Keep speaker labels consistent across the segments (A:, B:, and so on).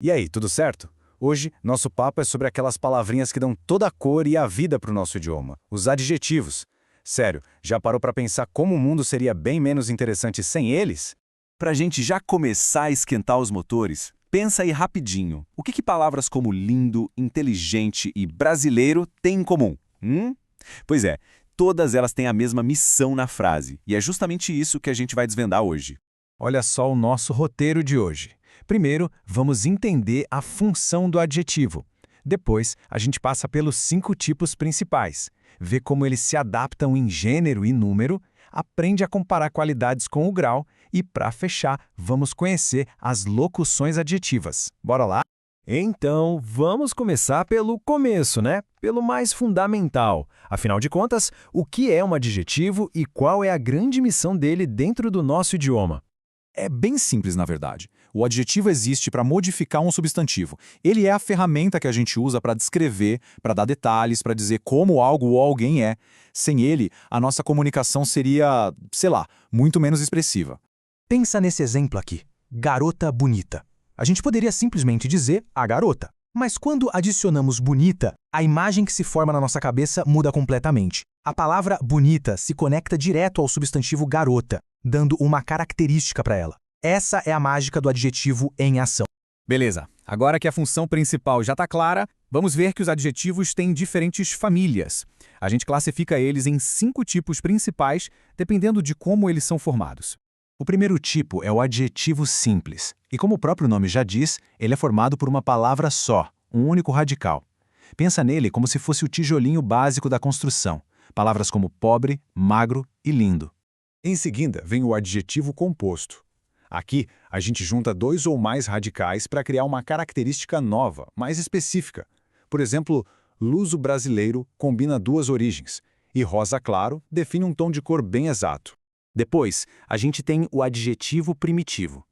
A: E aí, tudo certo? Hoje, nosso papo é sobre aquelas palavrinhas que dão toda a cor e a vida para o nosso idioma, os adjetivos. Sério, já parou para pensar como o mundo seria bem menos interessante sem eles?
B: Pra gente já começar a esquentar os motores, pensa aí rapidinho. O que palavras como lindo, inteligente e brasileiro têm em comum? Pois é, todas elas têm a mesma missão na frase, e é justamente isso que a gente vai desvendar hoje.
A: Olha só o nosso roteiro de hoje. Primeiro, vamos entender a função do adjetivo. Depois, a gente passa pelos 5 tipos principais, vê como eles se adaptam em gênero e número, aprende a comparar qualidades com o grau e, para fechar, vamos conhecer as locuções adjetivas. Bora lá?
C: Então, vamos começar pelo começo, né? Pelo mais fundamental. Afinal de contas, o que é um adjetivo e qual é a grande missão dele dentro do nosso idioma?
D: É bem simples, na verdade. O adjetivo existe para modificar um substantivo. Ele é a ferramenta que a gente usa para descrever, para dar detalhes, para dizer como algo ou alguém é. Sem ele, a nossa comunicação seria, sei lá, muito menos expressiva.
E: Pensa nesse exemplo aqui. Garota bonita. A gente poderia simplesmente dizer a garota. Mas quando adicionamos bonita, a imagem que se forma na nossa cabeça muda completamente. A palavra bonita se conecta direto ao substantivo garota, dando uma característica para ela. Essa é a mágica do adjetivo em ação.
D: Beleza, agora que a função principal já está clara, vamos ver que os adjetivos têm diferentes famílias. A gente classifica eles em 5 tipos principais, dependendo de como eles são formados. O primeiro tipo é o adjetivo simples, e como o próprio nome já diz, ele é formado por uma palavra só, um único radical. Pensa nele como se fosse o tijolinho básico da construção, palavras como pobre, magro e lindo. Em seguida, vem o adjetivo composto. Aqui, a gente junta 2 ou mais radicais para criar uma característica nova, mais específica. Por exemplo, luso brasileiro combina 2 origens, e rosa claro define um tom de cor bem exato.
B: Depois, a gente tem o adjetivo primitivo.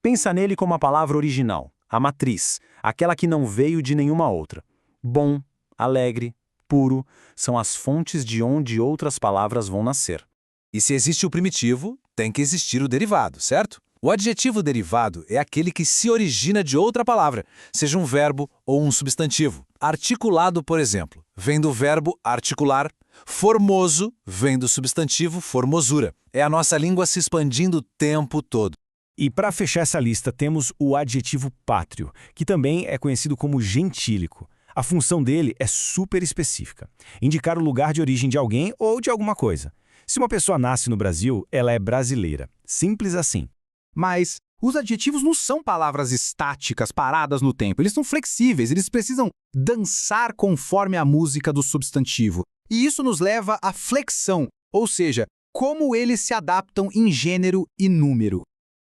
B: Pensa nele como a palavra original, a matriz, aquela que não veio de nenhuma outra. Bom, alegre, puro, são as fontes de onde outras palavras vão nascer.
F: E se existe o primitivo, tem que existir o derivado, certo? O adjetivo derivado é aquele que se origina de outra palavra, seja um verbo ou um substantivo. Articulado, por exemplo, vem do verbo articular. Formoso vem do substantivo formosura. É a nossa língua se expandindo o tempo todo.
C: E para fechar essa lista, temos o adjetivo pátrio, que também é conhecido como gentílico. A função dele é super específica, indicar o lugar de origem de alguém ou de alguma coisa. Se uma pessoa nasce no Brasil, ela é brasileira. Simples assim.
G: Mas os adjetivos não são palavras estáticas, paradas no tempo. Eles são flexíveis, eles precisam dançar conforme a música do substantivo. E isso nos leva à flexão, ou seja, como eles se adaptam em gênero e número.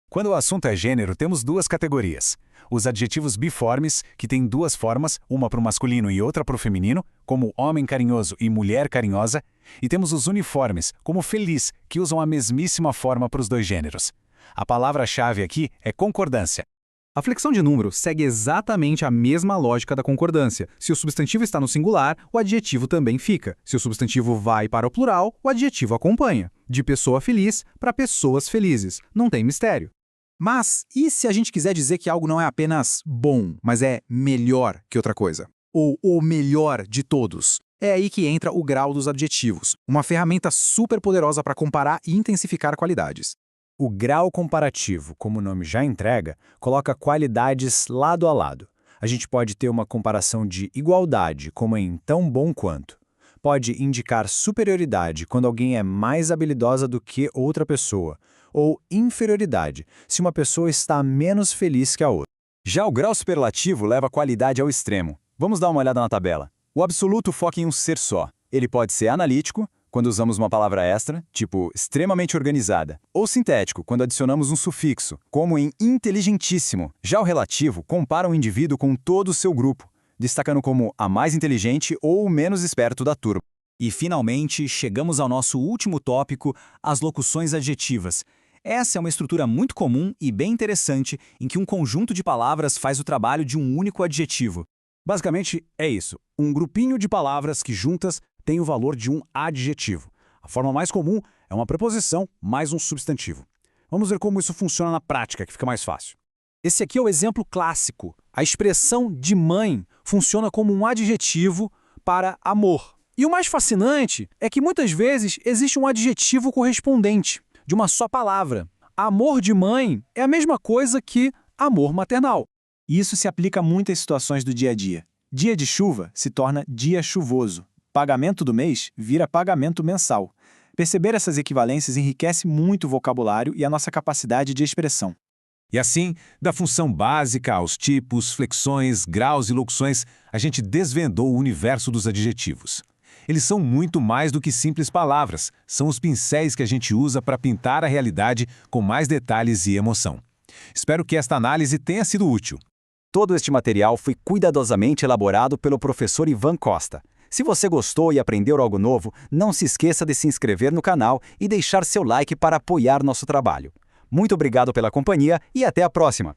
A: Quando o assunto é gênero, temos 2 categorias. Os adjetivos biformes, que têm 2 formas, uma para o masculino e outra para o feminino, como homem carinhoso e mulher carinhosa. E temos os uniformes, como feliz, que usam a mesmíssima forma para os 2 gêneros. A palavra-chave aqui é concordância.
G: A flexão de número segue exatamente a mesma lógica da concordância. Se o substantivo está no singular, o adjetivo também fica. Se o substantivo vai para o plural, o adjetivo acompanha. De pessoa feliz para pessoas felizes. Não tem mistério. Mas e se a gente quiser dizer que algo não é apenas bom, mas é melhor que outra coisa? Ou o melhor de todos? É aí que entra o grau dos adjetivos, uma ferramenta super poderosa para comparar e intensificar qualidades.
A: O grau comparativo, como o nome já entrega, coloca qualidades lado a lado. A gente pode ter uma comparação de igualdade, como em tão bom quanto. Pode indicar superioridade quando alguém é mais habilidosa do que outra pessoa, ou inferioridade, se uma pessoa está menos feliz que a outra.
D: Já o grau superlativo leva a qualidade ao extremo. Vamos dar uma olhada na tabela. O absoluto foca em um ser só. Ele pode ser analítico, quando usamos uma palavra extra, tipo extremamente organizada, ou sintético, quando adicionamos um sufixo, como em inteligentíssimo. Já o relativo compara o indivíduo com todo o seu grupo, destacando como a mais inteligente ou o menos esperto da turma.
B: E, finalmente, chegamos ao nosso último tópico, as locuções adjetivas. Essa é uma estrutura muito comum e bem interessante, em que um conjunto de palavras faz o trabalho de um único adjetivo.
A: Basicamente, é isso. Um grupinho de palavras que juntas tem o valor de um adjetivo. A forma mais comum é uma preposição mais um substantivo. Vamos ver como isso funciona na prática, que fica mais fácil.
D: Esse aqui é o exemplo clássico. A expressão de mãe funciona como um adjetivo para amor. E o mais fascinante é que muitas vezes existe um adjetivo correspondente, de uma só palavra. Amor de mãe é a mesma coisa que amor maternal. E isso se aplica a muitas situações do dia a dia. Dia de chuva se torna dia chuvoso. Pagamento do mês vira pagamento mensal. Perceber essas equivalências enriquece muito o vocabulário e a nossa capacidade de expressão.
A: E assim, da função básica aos tipos, flexões, graus e locuções, a gente desvendou o universo dos adjetivos. Eles são muito mais do que simples palavras, são os pincéis que a gente usa para pintar a realidade com mais detalhes e emoção. Espero que esta análise tenha sido útil.
B: Todo este material foi cuidadosamente elaborado pelo professor Ivan Costa. Se você gostou e aprendeu algo novo, não se esqueça de se inscrever no canal e deixar seu like para apoiar nosso trabalho. Muito obrigado pela companhia e até a próxima!